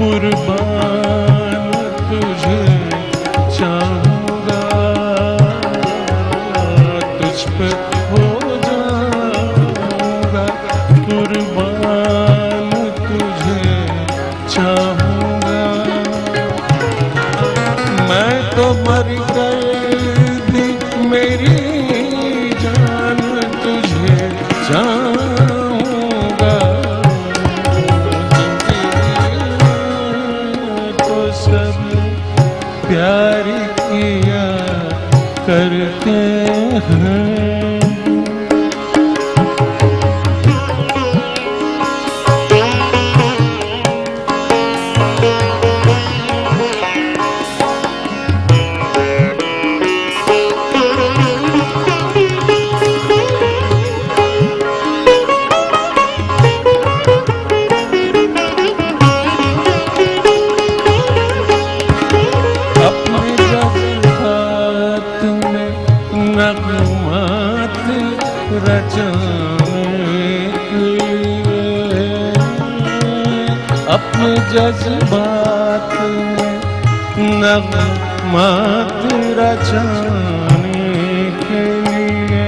कुर्बान तुझे चाहूँगा, तुझ पे हो जाऊँगा कुर्बान तुझे चाहूँगा। मैं तो मर गई थी मेरी जान तुझे चाहूँगा। तो सब प्यार किया करते हैं। अपने जज्बात में नगमात रचाने के लिए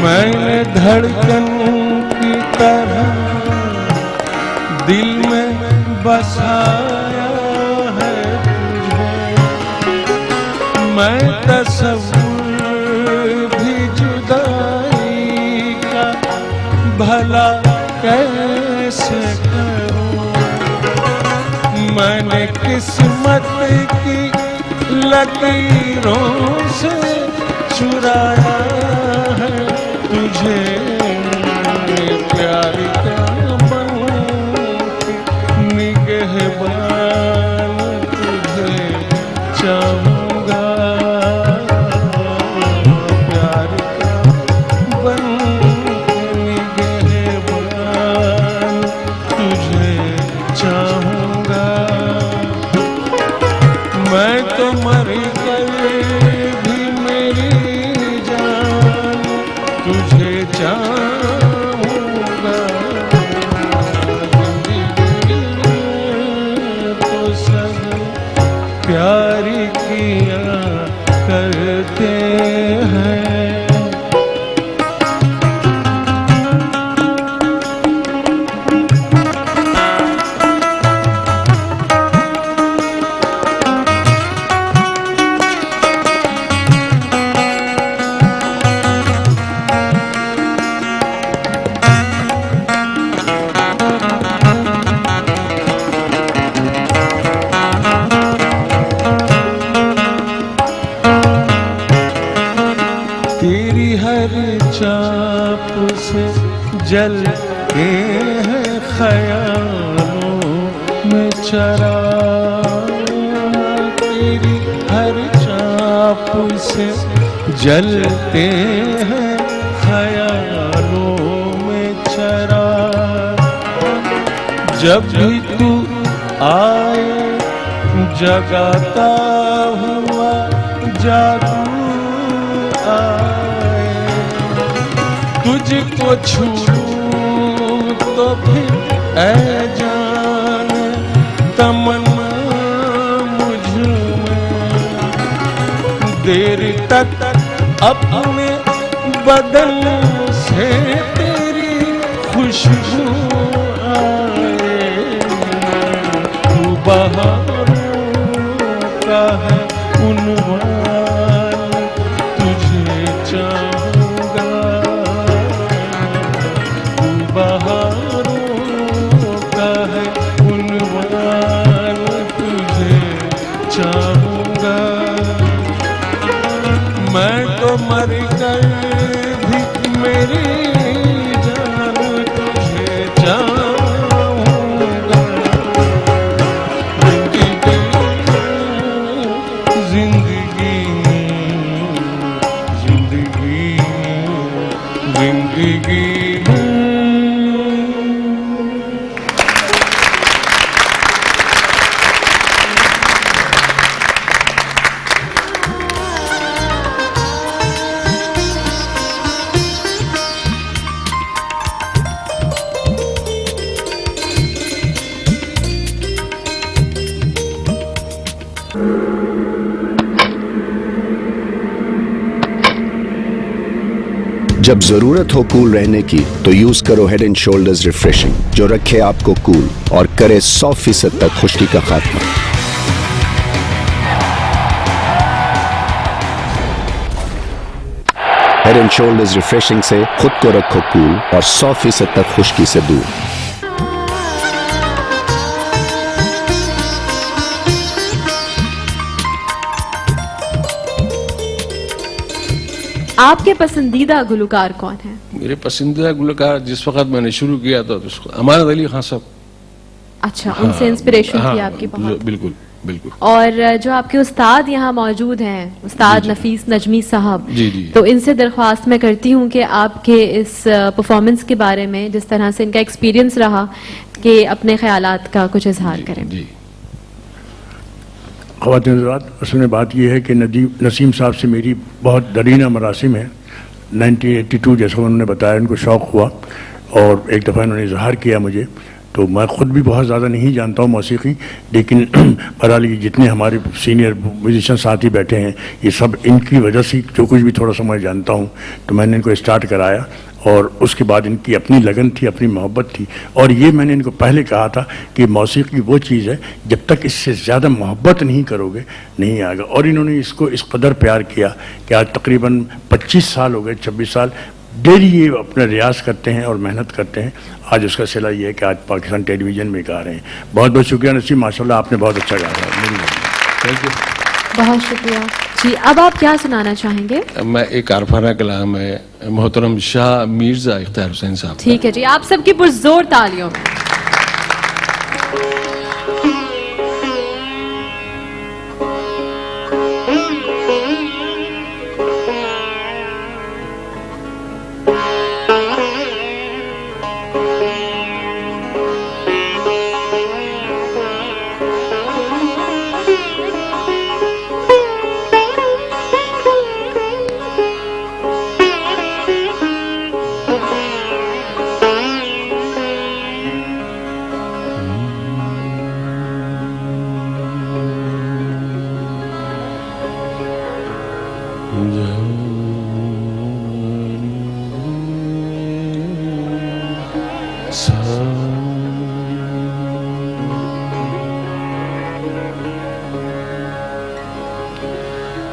मैंने धड़कन की तरह दिल में बसाया है तुझे। मैं तस्वीर भी जुदाई का भला कैसे करूं। मैंने किस्मत की लकीरों से चुराया है तुझे। प्यार का बन के निगहबान तुझे चाहूँगा। प्यार का बन चाहूँगा। मैं तो मर गई भी मेरी जान तुझे चाहूँगा। तो सब प्यार किया करते हैं। तेरी हर चाप से जलते हैं ख्यालों में चिराग। तेरी हर चाप से जलते हैं ख्यालों में चिराग। जब भी तू आए जगाता हुआ जादू आए। तुझको छूऊं तो फिर ऐ जान तमन्ना मुझ में। देर तक अपने बदन से तेरी खुशबू आए। तू बहारों का है उन्वान तुझे चाहूँगा। तू बहारों का है उन्वान तुझे चाहूँगा। मैं तो मर गई भी मेरी जान तुझे चाहूँगा। जब जरूरत हो कूल रहने की तो यूज करो हेड एंड शोल्डर्स रिफ्रेशिंग, जो रखे आपको कूल और करे 100% तक खुश्की का खात्मा। हेड एंड शोल्डर्स रिफ्रेशिंग से खुद को रखो कूल और 100% तक खुश्की से दूर। आपके पसंदीदा गुलकार कौन है? मेरे पसंदीदा गुलकार जिस वक्त मैंने शुरू किया था तो अमानत अली खान साहब। अच्छा, उनसे इंस्पिरेशन थी आपकी बहुत। बिल्कुल बिल्कुल। और जो आपके उस्ताद यहाँ मौजूद हैं, उस्ताद नफीस नजमी साहब, जी जी, तो इनसे दरख्वास्त मैं करती हूँ कि आपके इस परफॉर्मेंस के बारे में, जिस तरह से इनका एक्सपीरियंस रहा, कि अपने ख्यालात का कुछ इजहार करें। जी। ख़वातीन हज़रात, असल में बात यह है कि नसीम साहब से मेरी बहुत दरीना मरासिम है। 1982 जैसा उन्होंने बताया, उनको शौक़ हुआ और एक दफ़ा इन्होंने इजहार किया मुझे, तो मैं ख़ुद भी बहुत ज़्यादा नहीं जानता हूँ मौसीकी, लेकिन बहरहाल ये जितने हमारे सीनियर म्यूजिशियन साथी बैठे हैं, ये सब इनकी वजह से जो कुछ भी थोड़ा सा मैं जानता हूँ, तो मैंने इनको स्टार्ट कराया और उसके बाद इनकी अपनी लगन थी, अपनी मोहब्बत थी। और ये मैंने इनको पहले कहा था कि मौसीकी वो चीज़ है, जब तक इससे ज़्यादा मोहब्बत नहीं करोगे नहीं आएगा। और इन्होंने इसको इस कदर प्यार किया कि आज तकरीबन 25 साल हो गए, 26 साल डेली ये अपना रियाज करते हैं और मेहनत करते हैं। आज उसका सिला ये है कि आज पाकिस्तान टेलीविज़न में गा रहे हैं। बहुत बहुत शुक्रिया नसीम, माशाल्लाह आपने बहुत अच्छा गाया। थैंक यू, बहुत शुक्रिया जी। अब आप क्या सुनाना चाहेंगे? मैं एक आरफाना कलाम है मोहतरम शाह मिर्जा इख्तियार हुसैन साहब। ठीक है जी, आप सबकी पुरजोर तालियों में।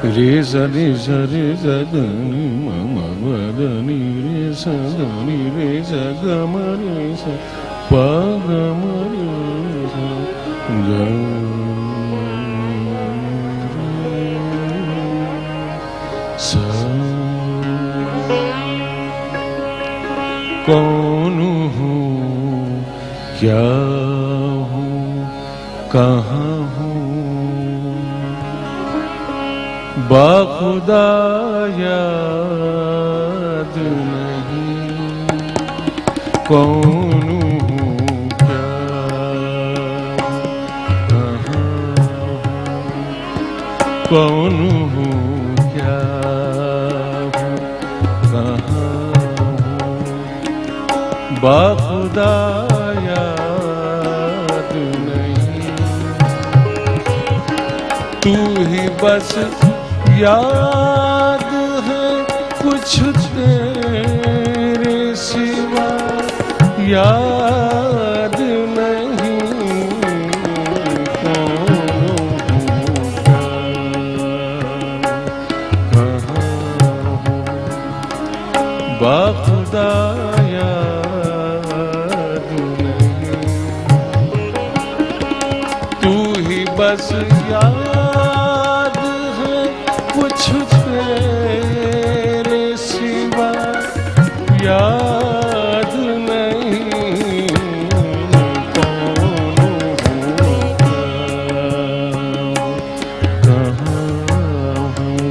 रे रे रे नी मम वदनी रे सदनी रे गम रे स प गम रे स कौन हूँ क्या हूँ कहाँ हूँ बाखुदा याद नहीं। कौन हूँ क्या कहाँ कौन हूँ क्या हूँ कहाँ बाखुदा याद नहीं। तू ही बस याद है कुछ तेरे सिवा याद नहीं। बाखुदा याद नहीं। तू ही बस याद है कुछ तेरे सिवा याद नहीं। कौन हूँ कहाँ हूँ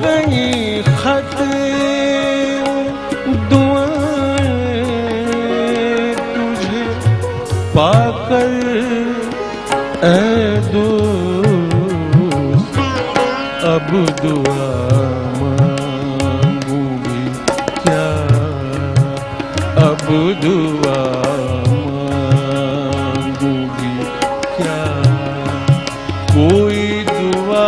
गई खत दुआएं तुझे पाकर ऐ दोस्त, अब दुआ मांगू भी क्या, अब दुआ मांगू भी क्या, कोई दुआ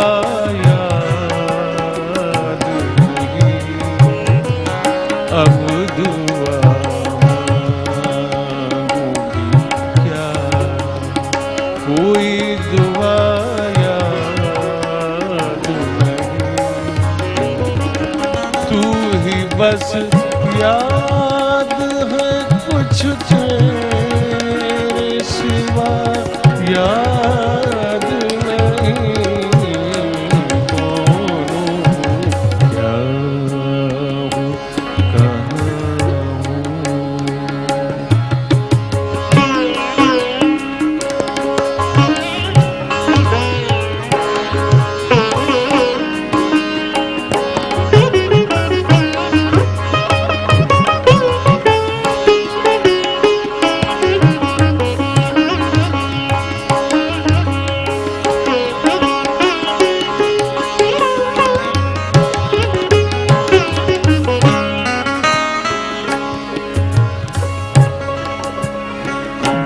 याद नहीं, अब दुआ मांगू भी क्या, कोई दुआ याद नहीं, तू ही बस याद है कुछ तेरे सिवा याद नहीं, कौन हूँ क्या हूँ कहाँ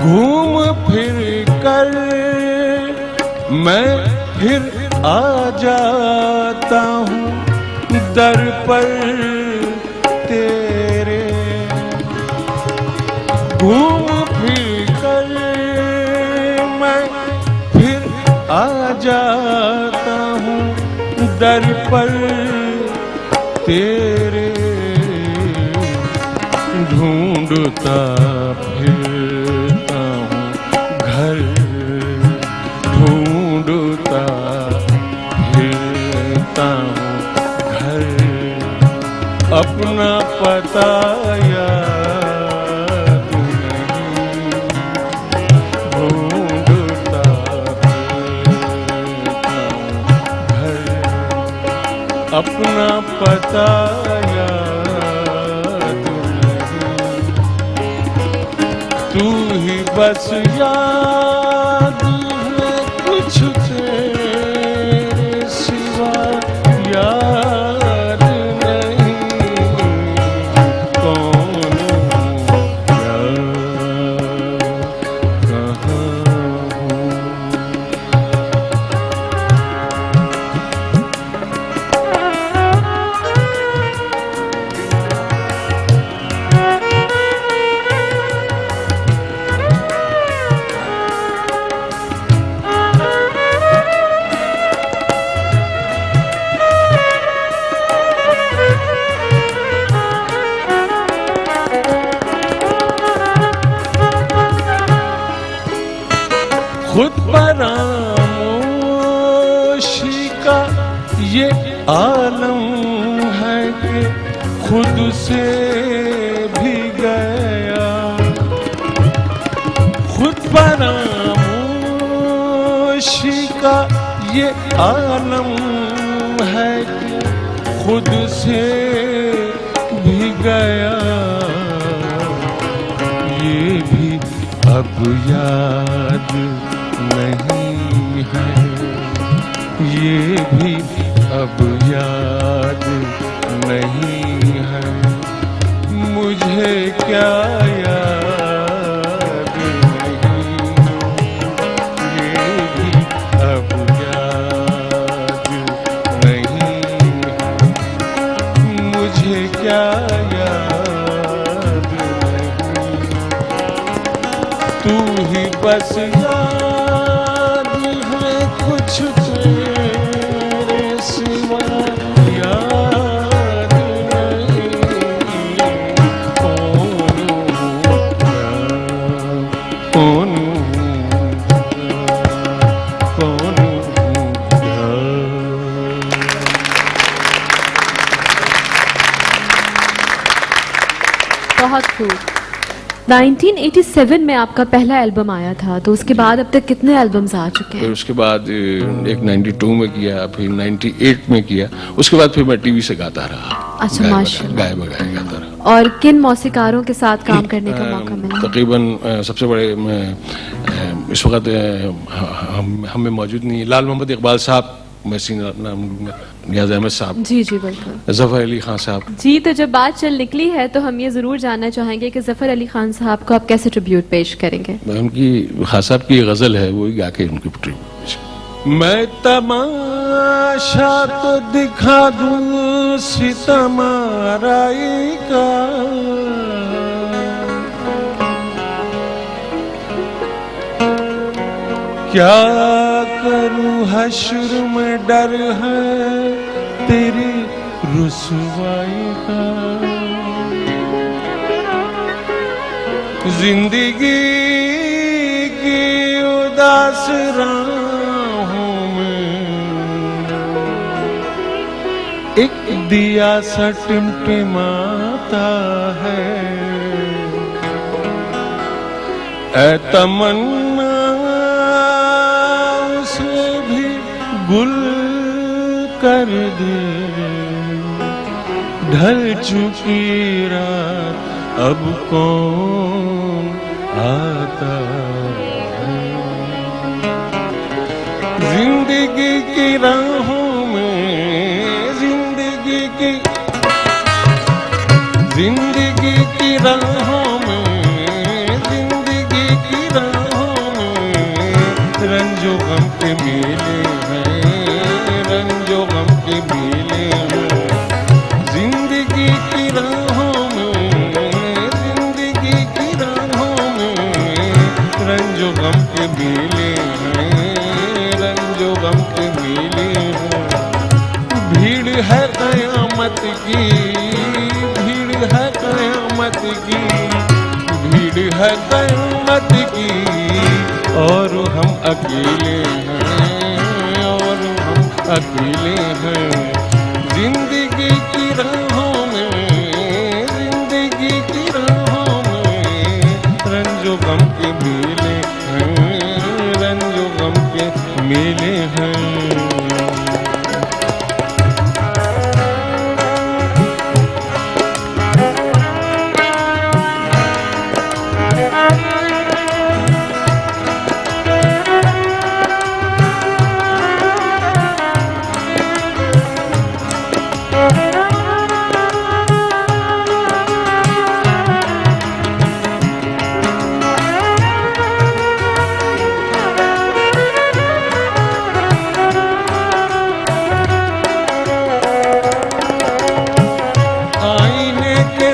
घूम फिर कर मैं फिर आ जाता हूँ दर पर तेरे, घूम फिर कर मैं फिर आ जाता हूँ दर पर तेरे, ढूंढता फिरता हूँ घर, ढूंढता फिरता हूँ घर, अपना पता याद नहीं, ढूंढता फिरता हूँ घर, अपना पता याद नहीं, तू ही बस याद है कुछ तेरे सिवा याद नहीं, कौन हूँ क्या कहाँ हूँ। खुद फरामोशी का ये आलम है कि खुद से भी गया, खुद फरामोशी का ये आलम है कि खुद से भी गया, ये भी अब याद नहीं है, ये भी अब याद नहीं है, मुझे क्या याद नहीं, ये भी अब याद नहीं है, मुझे क्या याद नहीं, तू ही बस याद है कुछ तेरे सिवा याद नहीं, कौन हूँ क्या, कौन हूँ क्या, कौन हूँ क्या। बहुत खूब। 1987 में आपका पहला एल्बम आया था, तो उसके बाद अब तक कितने एल्बम्स आ चुके फिर हैं? उसके बाद एक 92 में किया, फिर 98 में किया, उसके बाद फिर मैं टीवी से गाता रहा। अच्छा, माशाल्लाह। गाए बगाए गाता रहा। और किन मौसीकारों के साथ काम करने का मौका मिला? तकरीबन सबसे बड़े इस वक्त हमें मौजूद नहीं है, लाल मोहम्मद इकबाल साहब, मैं सीनियर नाम लूंगा, नियाज अहमद साहब, जी जी बिल्कुल। जफर अली खान साहब। जी, तो जब बात चल निकली है तो हम ये जरूर जानना चाहेंगे कि जफर अली खान साहब को आप कैसे ट्रिब्यूट पेश करेंगे? उनकी खान साहब की गजल है, वही गा के उनकी ट्रिब्यूट। मैं तमाशा तो दिखा दूं सितम आराई का, क्या करूं हश्र में डर है तेरी रुसवाई का। जिंदगी की उदास राहों में एक दिया सा टिमटिमाता है, ऐ तमन्ना उसे भी गुल कर दे, ढल चुकी रात अब कौन आता है। जिंदगी की राहों में जिंदगी की राहों में जिंदगी की राहों में रंजो गम के मेले हैं, रंजो गम के मेले हैं। जिंदगी की राहों में जिंदगी की राहों में रंजो गम के मेले हैं, रंजो गम के मेले हैं। भीड़ है कयामत की, भीड़ है कयामत की, भीड़ है कयामत की, और हम अकेले हैं, और हम अकेले हैं। जिंदगी की राहों में जिंदगी की राहों में रंजो गम के मेले हैं, रंजो गम के मेले हैं।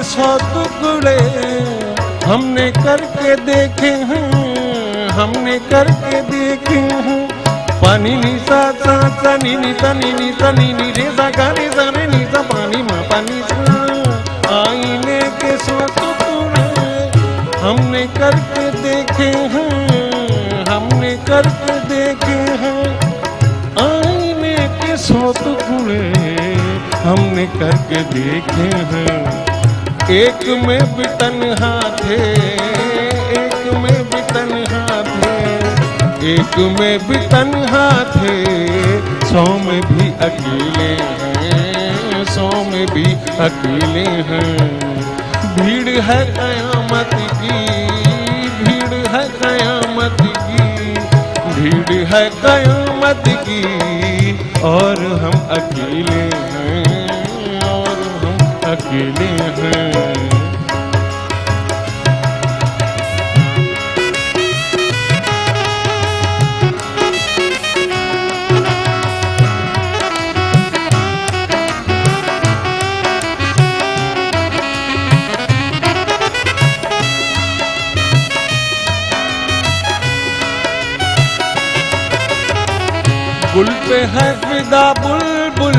सौ टुकड़े हमने करके देखे हैं, हमने करके देखे हैं। पानी नी सा सा सा नी नी सा नी नी सा नी नी रे सा गा रे सा रे नी सा पानी मा पानी सा। आईने के सौ टुकड़े हमने करके देखे हैं, हमने करके देखे हैं। आईने के सौ टुकड़े हमने करके देखे हैं। एक में भी तन्हा थे, एक में भी तन्हा थे, एक में भी तन्हा थे। 100 में भी अकेले हैं, 100 में भी अकेले हैं। भीड़ है कयामत की, भीड़ है कयामत की, भीड़ है कयामत की, और हम अकेले हैं, और हम अकेले हैं। गुल पे है फिदा बुलबुल,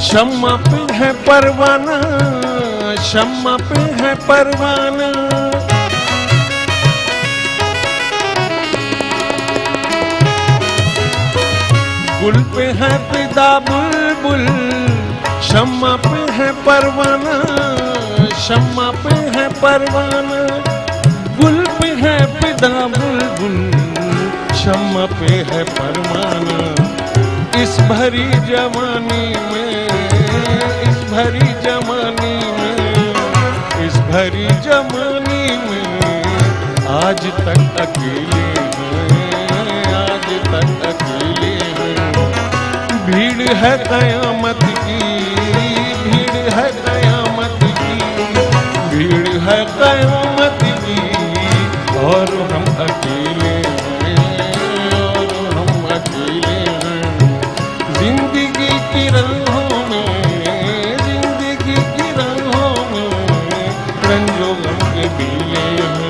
शम्मा पे है परवाना, शम्मा पे है परवाना। गुल पे है फिदा बुलबुल, शम्मा पे है परवाना, शम्मा पे है परवाना। फिदा बुलबुल शम्मा पे है परवाना। इस भरी जवानी में, इस भरी जवानी में, इस भरी जवानी में आज तक अकेले हैं, आज तक अकेले हैं। भीड़ है कयामत की, भीड़ है कयामत की, भीड़ है कयामत की, और हम अकेले हैं, और हम अकेले हैं। जिंदगी की राहों में, जिंदगी की राहों में रंगों गम के पीले हैं।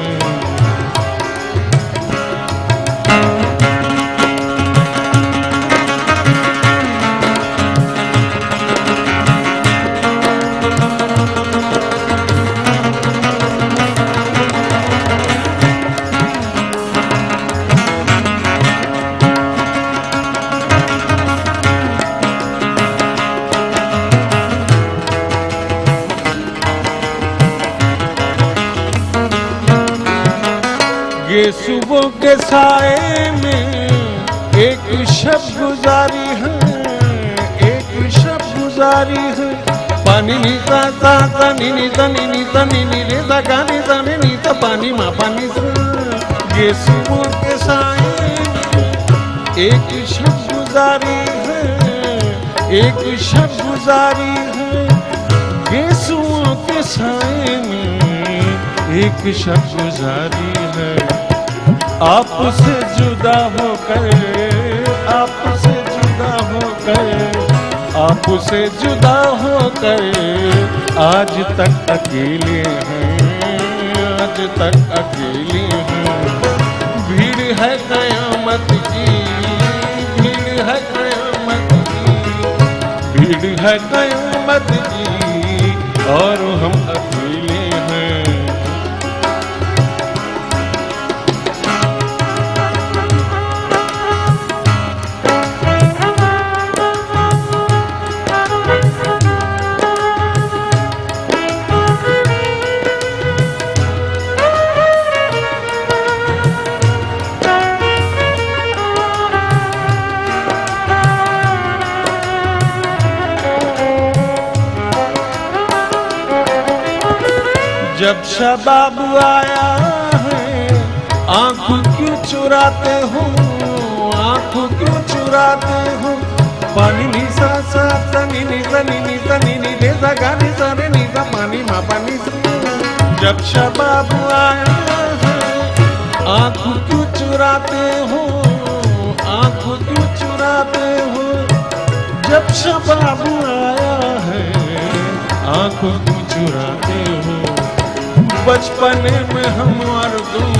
ये सुबह के साए में एक शब गुजारी है, एक शब गुजारी है। पानी नीता ता ता नी नी ता नी नी ता नी नी रे ता गा नी ता नी नी ता पानी मा पानी सा। ये सुबह के साए में एक शब गुजारी है, एक शब गुजारी है। ये सुबह के साए में एक शब गुजारी है। आपसे जुदा होकर, आपसे जुदा होकर, आपसे जुदा होकर आज तक अकेले हैं, आज तक अकेले हैं। भीड़ है कयामत की, भीड़ है कयामत की, भीड़ है कयामत की, और हम अकेले हैं। जब शबाब आया है आँख क्यों चुराते हो, आँख क्यों चुराते हो। पानी नी सा सा सा नी नी सा नी नी सा नी नी रे सा गा नी सा रे नी सा पानी मा पानी सा। जब शबाब आया है आँख क्यों चुराते हो, आँख क्यों चुराते हो। जब शबाब आया है आँख क्यों चुराते हो। बचपने में हम और तुम,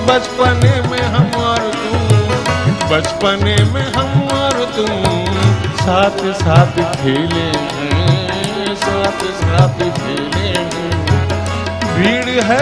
बचपने में हम और तुम, बचपने में हम और तुम साथ साथ खेले हैं, साथ साथ खेले हैं। भीड़ है